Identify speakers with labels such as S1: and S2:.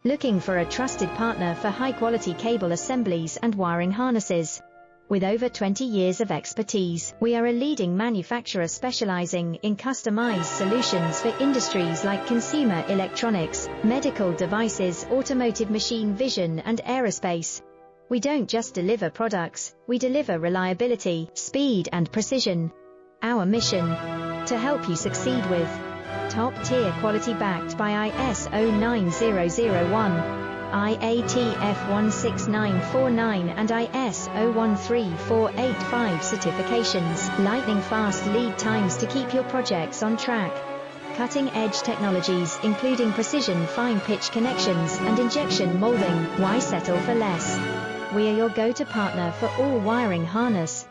S1: Looking for a trusted partner for high-quality cable assemblies and wiring harnesses? With over 20 years of expertise, we are a leading manufacturer specializing in customized solutions for industries like consumer electronics, medical devices, automotive machine vision, and aerospace. We don't just deliver products, we deliver reliability, speed, and precision. Our mission: to help you succeed with top-tier quality backed by ISO 9001, IATF 16949 and ISO 13485 certifications, lightning-fast lead times to keep your projects on track. Cutting-edge technologies including precision fine-pitch connections and injection molding. Why settle for less? We are your go-to partner for all wiring harness,